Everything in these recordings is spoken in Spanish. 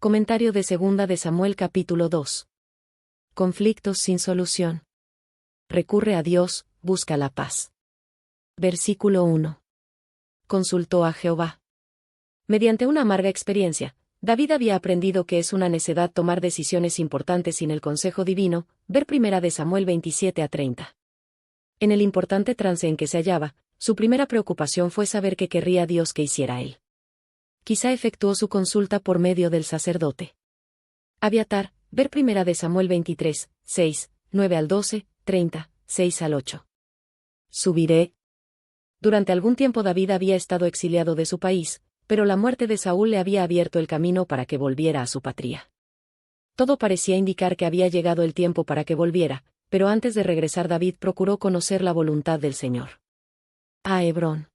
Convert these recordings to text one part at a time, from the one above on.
Comentario de Segunda de Samuel capítulo 2. Conflictos sin solución. Recurre a Dios, busca la paz. Versículo 1. Consultó a Jehová. Mediante una amarga experiencia, David había aprendido que es una necedad tomar decisiones importantes sin el consejo divino, ver Primera de Samuel 27-30. En el importante trance en que se hallaba, su primera preocupación fue saber qué querría Dios que hiciera él. Quizá efectuó su consulta por medio del sacerdote Abiatar, ver Primera de Samuel 23, 6, 9-12, 30, 6-8. Subiré. Durante algún tiempo David había estado exiliado de su país, pero la muerte de Saúl le había abierto el camino para que volviera a su patria. Todo parecía indicar que había llegado el tiempo para que volviera, pero antes de regresar David procuró conocer la voluntad del Señor. A Hebrón,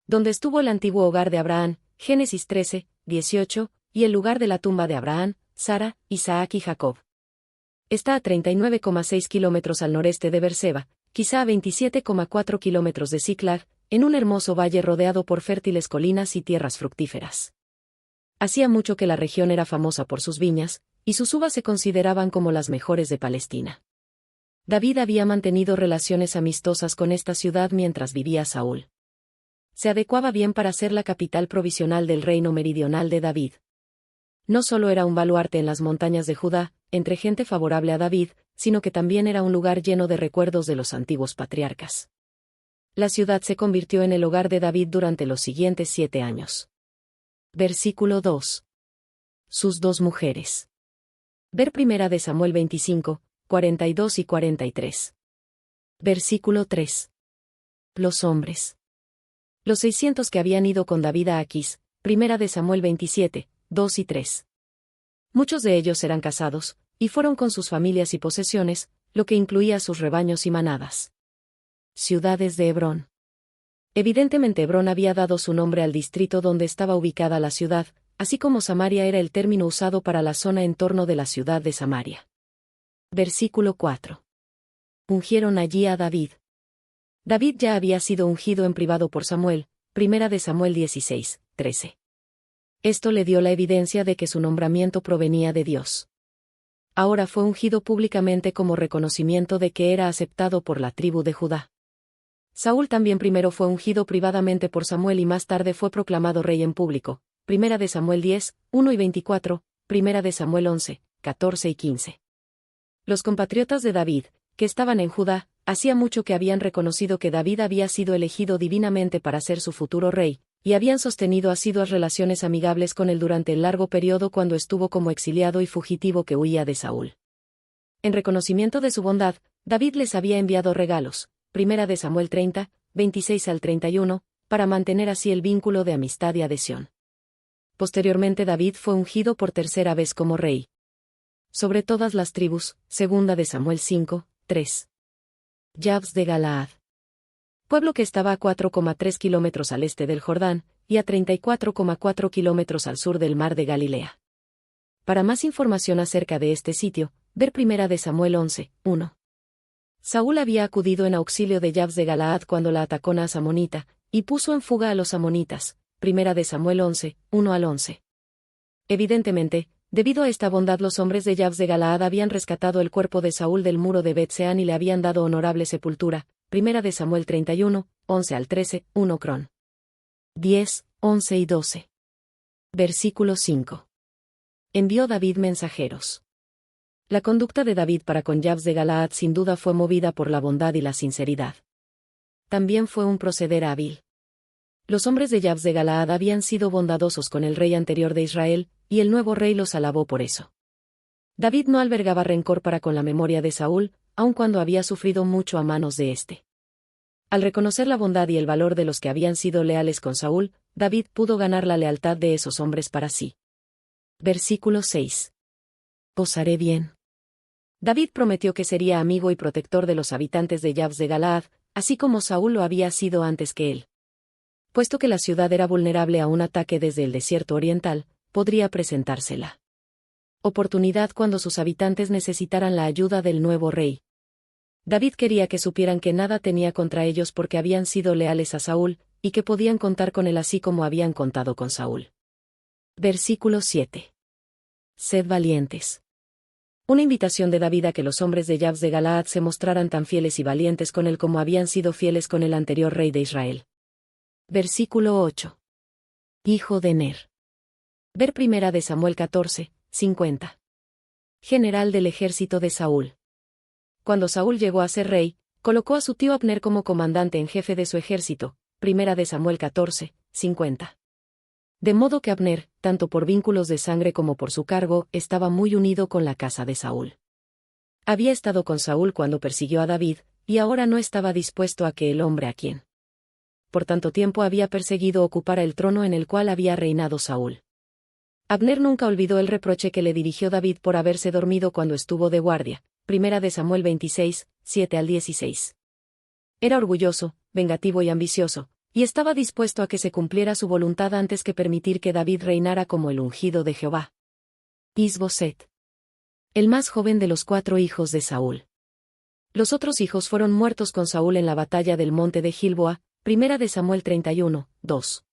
donde estuvo el antiguo hogar de Abraham, Génesis 13, 18, y el lugar de la tumba de Abraham, Sara, Isaac y Jacob. Está a 39,6 kilómetros al noreste de Beerseba, quizá a 27,4 kilómetros de Siclag, en un hermoso valle rodeado por fértiles colinas y tierras fructíferas. Hacía mucho que la región era famosa por sus viñas, y sus uvas se consideraban como las mejores de Palestina. David había mantenido relaciones amistosas con esta ciudad mientras vivía Saúl. Se adecuaba bien para ser la capital provisional del reino meridional de David. No solo era un baluarte en las montañas de Judá, entre gente favorable a David, sino que también era un lugar lleno de recuerdos de los antiguos patriarcas. La ciudad se convirtió en el hogar de David durante los siguientes 7 años. Versículo 2. Sus 2 mujeres. Ver Primera de Samuel 25, 42 y 43. Versículo 3. Los hombres. Los 600 que habían ido con David a Aquis, Primera de Samuel 27, 2 y 3. Muchos de ellos eran casados, y fueron con sus familias y posesiones, lo que incluía sus rebaños y manadas. Ciudades de Hebrón. Evidentemente Hebrón había dado su nombre al distrito donde estaba ubicada la ciudad, así como Samaria era el término usado para la zona en torno de la ciudad de Samaria. Versículo 4. Ungieron allí a David. David ya había sido ungido en privado por Samuel, Primera de Samuel 16, 13. Esto le dio la evidencia de que su nombramiento provenía de Dios. Ahora fue ungido públicamente como reconocimiento de que era aceptado por la tribu de Judá. Saúl también primero fue ungido privadamente por Samuel y más tarde fue proclamado rey en público, Primera de Samuel 10, 1 y 24, Primera de Samuel 11, 14 y 15. Los compatriotas de David, que estaban en Judá, hacía mucho que habían reconocido que David había sido elegido divinamente para ser su futuro rey, y habían sostenido asiduas relaciones amigables con él durante el largo periodo cuando estuvo como exiliado y fugitivo que huía de Saúl. En reconocimiento de su bondad, David les había enviado regalos, Primera de Samuel 30, 26-31, para mantener así el vínculo de amistad y adhesión. Posteriormente David fue ungido por tercera vez como rey. Sobre todas las tribus, Segunda de Samuel 5, 3. Jabes de Galaad. Pueblo que estaba a 4,3 kilómetros al este del Jordán, y a 34,4 kilómetros al sur del mar de Galilea. Para más información acerca de este sitio, ver Primera de Samuel 11, 1. Saúl había acudido en auxilio de Jabes de Galaad cuando la atacó Naas amonita, y puso en fuga a los amonitas, Primera de Samuel 11, 1-11. Evidentemente, debido a esta bondad los hombres de Jabes de Galaad habían rescatado el cuerpo de Saúl del muro de Bet-Seán y le habían dado honorable sepultura, Primera de Samuel 31, 11-13, 1 Cron. 10, 11 y 12. Versículo 5. Envió David mensajeros. La conducta de David para con Jabes de Galaad sin duda fue movida por la bondad y la sinceridad. También fue un proceder hábil. Los hombres de Jabes de Galaad habían sido bondadosos con el rey anterior de Israel, y el nuevo rey los alabó por eso. David no albergaba rencor para con la memoria de Saúl, aun cuando había sufrido mucho a manos de éste. Al reconocer la bondad y el valor de los que habían sido leales con Saúl, David pudo ganar la lealtad de esos hombres para sí. Versículo 6. Os haré bien. David prometió que sería amigo y protector de los habitantes de Jabes de Galaad, así como Saúl lo había sido antes que él. Puesto que la ciudad era vulnerable a un ataque desde el desierto oriental, podría presentársela oportunidad cuando sus habitantes necesitaran la ayuda del nuevo rey. David quería que supieran que nada tenía contra ellos porque habían sido leales a Saúl, y que podían contar con él así como habían contado con Saúl. Versículo 7. Sed valientes. Una invitación de David a que los hombres de Jabes de Galaad se mostraran tan fieles y valientes con él como habían sido fieles con el anterior rey de Israel. Versículo 8. Hijo de Ner. Ver 1 de Samuel 14, 50. General del ejército de Saúl. Cuando Saúl llegó a ser rey, colocó a su tío Abner como comandante en jefe de su ejército. 1 de Samuel 14, 50. De modo que Abner, tanto por vínculos de sangre como por su cargo, estaba muy unido con la casa de Saúl. Había estado con Saúl cuando persiguió a David, y ahora no estaba dispuesto a que el hombre a quien por tanto tiempo había perseguido ocupara el trono en el cual había reinado Saúl. Abner nunca olvidó el reproche que le dirigió David por haberse dormido cuando estuvo de guardia. 1 de Samuel 26, 7 al 16. Era orgulloso, vengativo y ambicioso, y estaba dispuesto a que se cumpliera su voluntad antes que permitir que David reinara como el ungido de Jehová. Is-Boset. El más joven de los 4 hijos de Saúl. Los otros hijos fueron muertos con Saúl en la batalla del monte de Gilboa. 1 de Samuel 31, 2.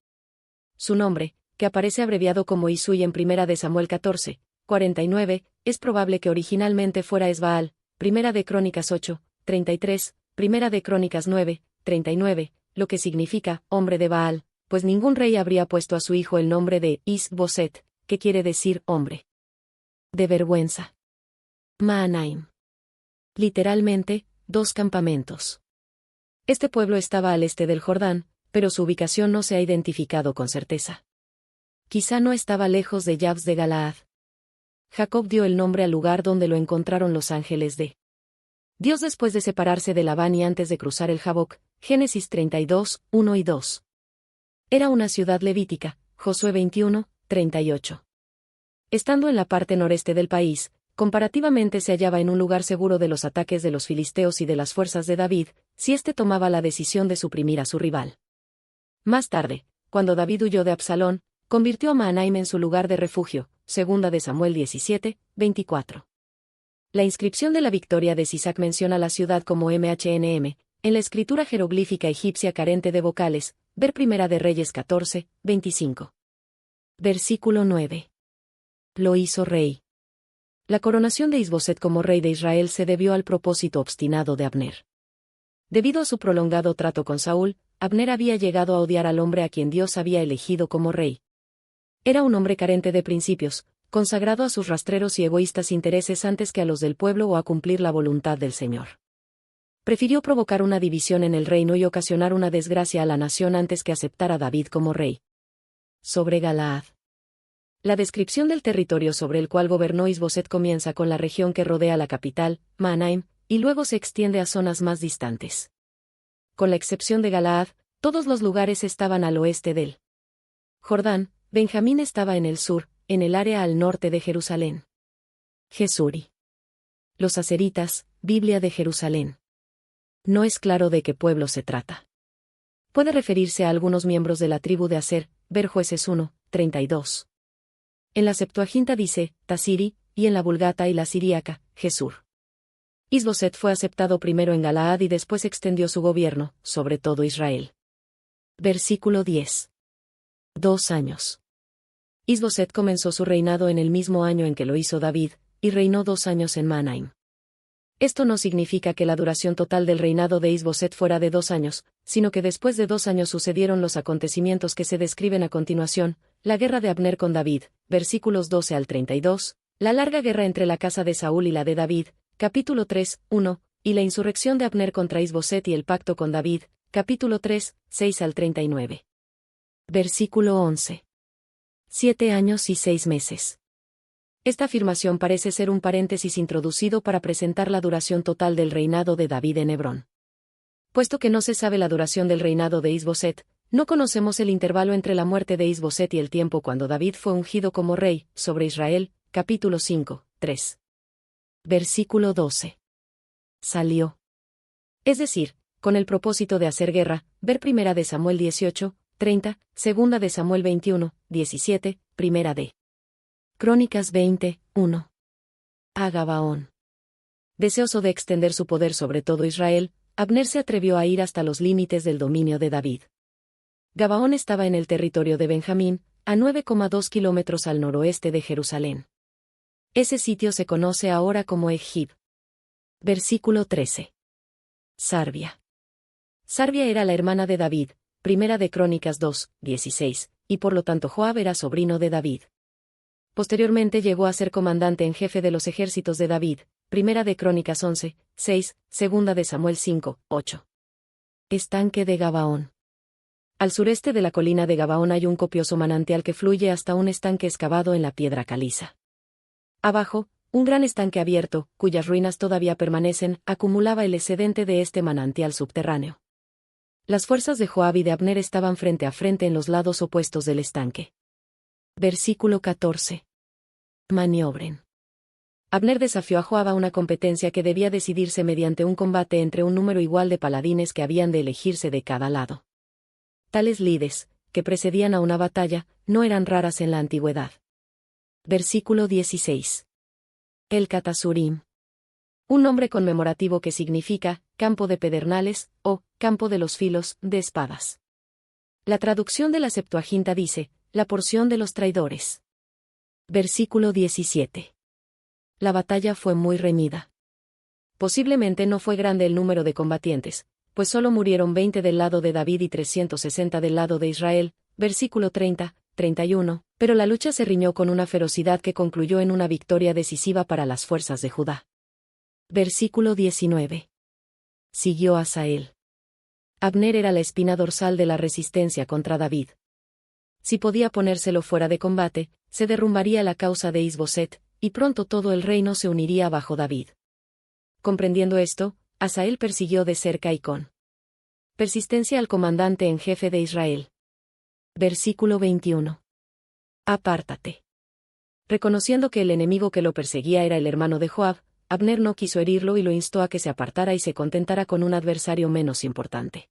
Su nombre, que aparece abreviado como Isui en 1 de Samuel 14, 49, es probable que originalmente fuera Esbaal. 1 de Crónicas 8, 33, 1 de Crónicas 9, 39, lo que significa hombre de Baal, pues ningún rey habría puesto a su hijo el nombre de Is-Boset, que quiere decir hombre de vergüenza. Mahanaim. Literalmente, 2 campamentos. Este pueblo estaba al este del Jordán, pero su ubicación no se ha identificado con certeza. Quizá no estaba lejos de Jabes de Galaad. Jacob dio el nombre al lugar donde lo encontraron los ángeles de Dios después de separarse de Labán y antes de cruzar el Jaboc. Génesis 32, 1 y 2. Era una ciudad levítica. Josué 21, 38. Estando en la parte noreste del país, comparativamente se hallaba en un lugar seguro de los ataques de los filisteos y de las fuerzas de David, si éste tomaba la decisión de suprimir a su rival. Más tarde, cuando David huyó de Absalón, convirtió a Mahanaim en su lugar de refugio. 2 de Samuel 17, 24. La inscripción de la victoria de Sisac menciona la ciudad como MHNM, en la escritura jeroglífica egipcia carente de vocales. Ver 1 de Reyes 14, 25. Versículo 9. Lo hizo rey. La coronación de Is-Boset como rey de Israel se debió al propósito obstinado de Abner. Debido a su prolongado trato con Saúl, Abner había llegado a odiar al hombre a quien Dios había elegido como rey. Era un hombre carente de principios, consagrado a sus rastreros y egoístas intereses antes que a los del pueblo o a cumplir la voluntad del Señor. Prefirió provocar una división en el reino y ocasionar una desgracia a la nación antes que aceptar a David como rey. Sobre Galaad. La descripción del territorio sobre el cual gobernó Is-Boset comienza con la región que rodea la capital, Mahanaim, y luego se extiende a zonas más distantes. Con la excepción de Galaad, todos los lugares estaban al oeste del Jordán. Benjamín estaba en el sur, en el área al norte de Jerusalén. Jesuri. Los aseritas, Biblia de Jerusalén. No es claro de qué pueblo se trata. Puede referirse a algunos miembros de la tribu de Aser. Ver Jueces 1, 32. En la Septuaginta dice, Tasiri, y en la Vulgata y la Siríaca, Jesur. Is-Boset fue aceptado primero en Galaad y después extendió su gobierno, sobre todo Israel. Versículo 10. 2 años. Is-Boset comenzó su reinado en el mismo año en que lo hizo David, y reinó 2 años en Mahanaim. Esto no significa que la duración total del reinado de Is-Boset fuera de 2 años, sino que después de 2 años sucedieron los acontecimientos que se describen a continuación: la guerra de Abner con David, versículos 12 al 32, la larga guerra entre la casa de Saúl y la de David, capítulo 3, 1, y la insurrección de Abner contra Is-Boset y el pacto con David, capítulo 3, 6 al 39. Versículo 11. 7 años y 6 meses. Esta afirmación parece ser un paréntesis introducido para presentar la duración total del reinado de David en Hebrón. Puesto que no se sabe la duración del reinado de Is-Boset, no conocemos el intervalo entre la muerte de Is-Boset y el tiempo cuando David fue ungido como rey sobre Israel, capítulo 5, 3. Versículo 12. Salió. Es decir, con el propósito de hacer guerra. Ver 1 de Samuel 18, 30, 2 de Samuel 21, 17, 1 de Crónicas 20, 1. A Gabaón. Deseoso de extender su poder sobre todo Israel, Abner se atrevió a ir hasta los límites del dominio de David. Gabaón estaba en el territorio de Benjamín, a 9,2 kilómetros al noroeste de Jerusalén. Ese sitio se conoce ahora como Ejib. Versículo 13. Sarbia. Sarbia era la hermana de David, Primera de Crónicas 2, 16, y por lo tanto Joab era sobrino de David. Posteriormente llegó a ser comandante en jefe de los ejércitos de David, Primera de Crónicas 11, 6, Segunda de Samuel 5, 8. Estanque de Gabaón. Al sureste de la colina de Gabaón hay un copioso manantial que fluye hasta un estanque excavado en la piedra caliza. Abajo, un gran estanque abierto, cuyas ruinas todavía permanecen, acumulaba el excedente de este manantial subterráneo. Las fuerzas de Joab y de Abner estaban frente a frente en los lados opuestos del estanque. Versículo 14. Maniobren. Abner desafió a Joab a una competencia que debía decidirse mediante un combate entre un número igual de paladines que habían de elegirse de cada lado. Tales lides, que precedían a una batalla, no eran raras en la antigüedad. Versículo 16. El Catasurim. Un nombre conmemorativo que significa campo de pedernales o campo de los filos de espadas. La traducción de la Septuaginta dice, la porción de los traidores. Versículo 17. La batalla fue muy reñida. Posiblemente no fue grande el número de combatientes, pues solo murieron 20 del lado de David y 360 del lado de Israel, versículo 30, 31, pero la lucha se riñó con una ferocidad que concluyó en una victoria decisiva para las fuerzas de Judá. Versículo 19. Siguió Asael. Abner era la espina dorsal de la resistencia contra David. Si podía ponérselo fuera de combate, se derrumbaría la causa de Isboset, y pronto todo el reino se uniría bajo David. Comprendiendo esto, Asael persiguió de cerca y con persistencia al comandante en jefe de Israel. Versículo 21. Apártate. Reconociendo que el enemigo que lo perseguía era el hermano de Joab, Abner no quiso herirlo y lo instó a que se apartara y se contentara con un adversario menos importante.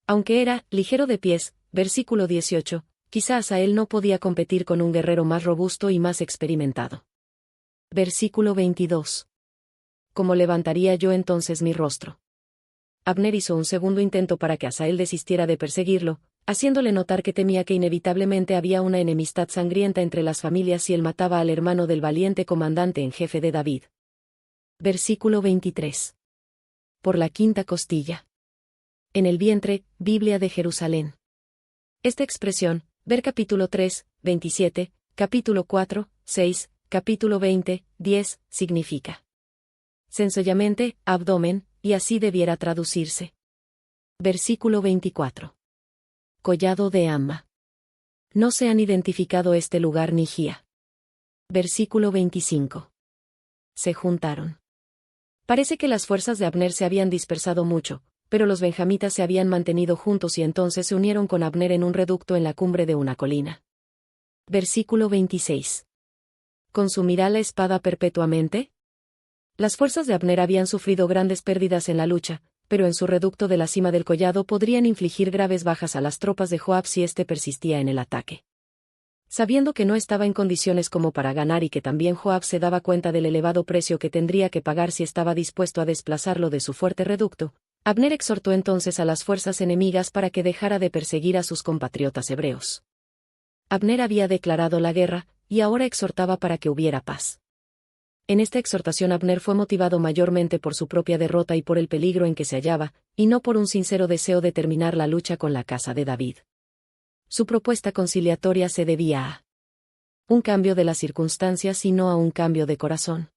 Aunque era ligero de pies, versículo 18, quizá Asael no podía competir con un guerrero más robusto y más experimentado. Versículo 22. ¿Cómo levantaría yo entonces mi rostro? Abner hizo un segundo intento para que Asael desistiera de perseguirlo, haciéndole notar que temía que inevitablemente había una enemistad sangrienta entre las familias si él mataba al hermano del valiente comandante en jefe de David. Versículo 23. Por la quinta costilla. En el vientre, Biblia de Jerusalén. Esta expresión, ver capítulo 3, 27, capítulo 4, 6, capítulo 20, 10, significa sencillamente, abdomen, y así debiera traducirse. Versículo 24. Collado de Amma. No se han identificado este lugar ni Gía. Versículo 25. Se juntaron. Parece que las fuerzas de Abner se habían dispersado mucho, pero los benjamitas se habían mantenido juntos y entonces se unieron con Abner en un reducto en la cumbre de una colina. Versículo 26. ¿Consumirá la espada perpetuamente? Las fuerzas de Abner habían sufrido grandes pérdidas en la lucha, pero en su reducto de la cima del collado podrían infligir graves bajas a las tropas de Joab si éste persistía en el ataque. Sabiendo que no estaba en condiciones como para ganar y que también Joab se daba cuenta del elevado precio que tendría que pagar si estaba dispuesto a desplazarlo de su fuerte reducto, Abner exhortó entonces a las fuerzas enemigas para que dejara de perseguir a sus compatriotas hebreos. Abner había declarado la guerra, y ahora exhortaba para que hubiera paz. En esta exhortación Abner fue motivado mayormente por su propia derrota y por el peligro en que se hallaba, y no por un sincero deseo de terminar la lucha con la casa de David. Su propuesta conciliatoria se debía a un cambio de las circunstancias y no a un cambio de corazón.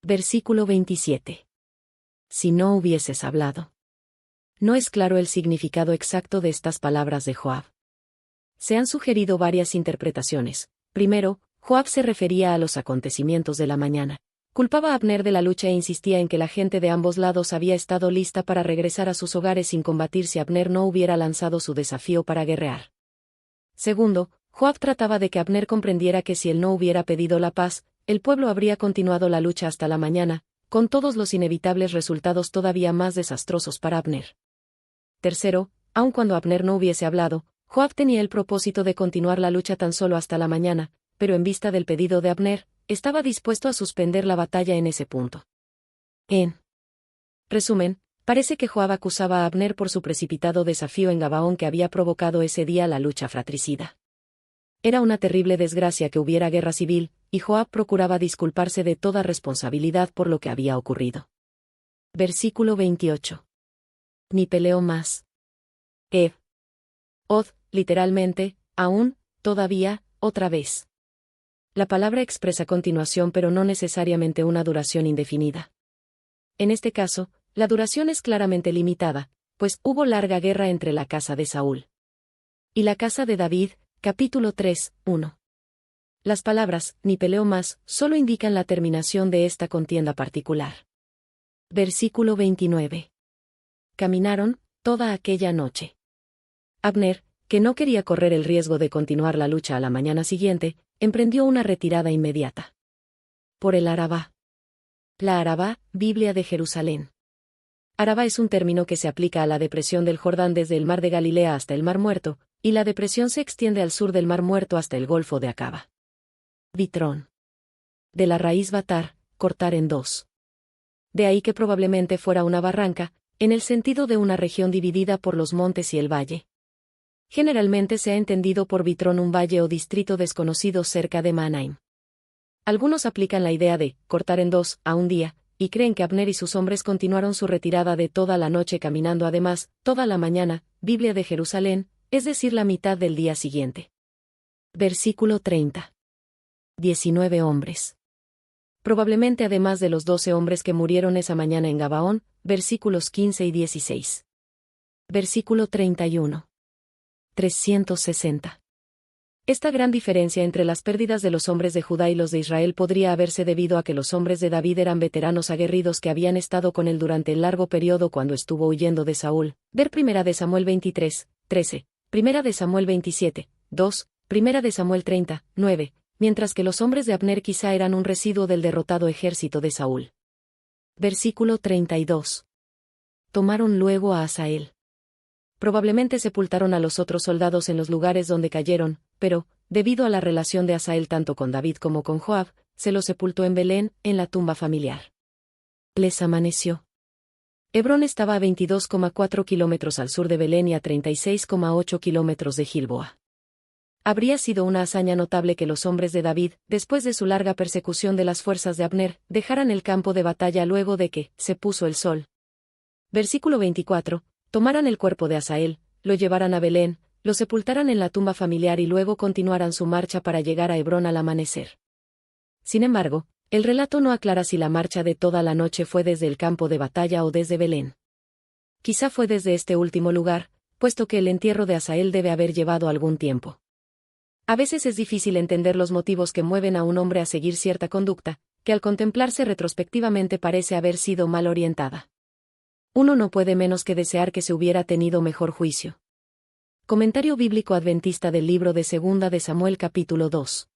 Versículo 27. Si no hubieses hablado. No es claro el significado exacto de estas palabras de Joab. Se han sugerido varias interpretaciones. Primero, Joab se refería a los acontecimientos de la mañana. Culpaba a Abner de la lucha e insistía en que la gente de ambos lados había estado lista para regresar a sus hogares sin combatir si Abner no hubiera lanzado su desafío para guerrear. Segundo, Joab trataba de que Abner comprendiera que si él no hubiera pedido la paz, el pueblo habría continuado la lucha hasta la mañana, con todos los inevitables resultados todavía más desastrosos para Abner. Tercero, aun cuando Abner no hubiese hablado, Joab tenía el propósito de continuar la lucha tan solo hasta la mañana, pero en vista del pedido de Abner, estaba dispuesto a suspender la batalla en ese punto. En resumen, parece que Joab acusaba a Abner por su precipitado desafío en Gabaón que había provocado ese día la lucha fratricida. Era una terrible desgracia que hubiera guerra civil, y Joab procuraba disculparse de toda responsabilidad por lo que había ocurrido. Versículo 28. Ni peleo más. Od, literalmente, aún, todavía, otra vez. La palabra expresa continuación pero no necesariamente una duración indefinida. En este caso, la duración es claramente limitada, pues hubo larga guerra entre la casa de Saúl y la casa de David, capítulo 3, 1. Las palabras, ni peleo más, solo indican la terminación de esta contienda particular. Versículo 29. Caminaron, toda aquella noche. Abner, que no quería correr el riesgo de continuar la lucha a la mañana siguiente, emprendió una retirada inmediata. Por el Arabá. La Arabá, Biblia de Jerusalén. Arabá es un término que se aplica a la depresión del Jordán desde el mar de Galilea hasta el Mar Muerto, y la depresión se extiende al sur del Mar Muerto hasta el Golfo de Acaba. Bitrón. De la raíz batar, cortar en dos. De ahí que probablemente fuera una barranca, en el sentido de una región dividida por los montes y el valle. Generalmente se ha entendido por Bitrón un valle o distrito desconocido cerca de Mahanaim. Algunos aplican la idea de cortar en dos a un día, y creen que Abner y sus hombres continuaron su retirada de toda la noche caminando además, toda la mañana, Biblia de Jerusalén, es decir la mitad del día siguiente. Versículo 30. 19 hombres. Probablemente además de los 12 hombres que murieron esa mañana en Gabaón, versículos 15 y 16. Versículo 31. 360. Esta gran diferencia entre las pérdidas de los hombres de Judá y los de Israel podría haberse debido a que los hombres de David eran veteranos aguerridos que habían estado con él durante el largo periodo cuando estuvo huyendo de Saúl. Ver 1 de Samuel 23, 13, 1 de Samuel 27, 2, 1 de Samuel 30, 9, mientras que los hombres de Abner quizá eran un residuo del derrotado ejército de Saúl. Versículo 32. Tomaron luego a Asael. Probablemente sepultaron a los otros soldados en los lugares donde cayeron, pero, debido a la relación de Asael tanto con David como con Joab, se los sepultó en Belén, en la tumba familiar. Les amaneció. Hebrón estaba a 22,4 kilómetros al sur de Belén y a 36,8 kilómetros de Gilboa. Habría sido una hazaña notable que los hombres de David, después de su larga persecución de las fuerzas de Abner, dejaran el campo de batalla luego de que se puso el sol. Versículo 24. Tomaran el cuerpo de Asael, lo llevaran a Belén, lo sepultaran en la tumba familiar y luego continuaran su marcha para llegar a Hebrón al amanecer. Sin embargo, el relato no aclara si la marcha de toda la noche fue desde el campo de batalla o desde Belén. Quizá fue desde este último lugar, puesto que el entierro de Asael debe haber llevado algún tiempo. A veces es difícil entender los motivos que mueven a un hombre a seguir cierta conducta, que al contemplarse retrospectivamente parece haber sido mal orientada. Uno no puede menos que desear que se hubiera tenido mejor juicio. Comentario bíblico adventista del libro de Segunda de Samuel capítulo 2.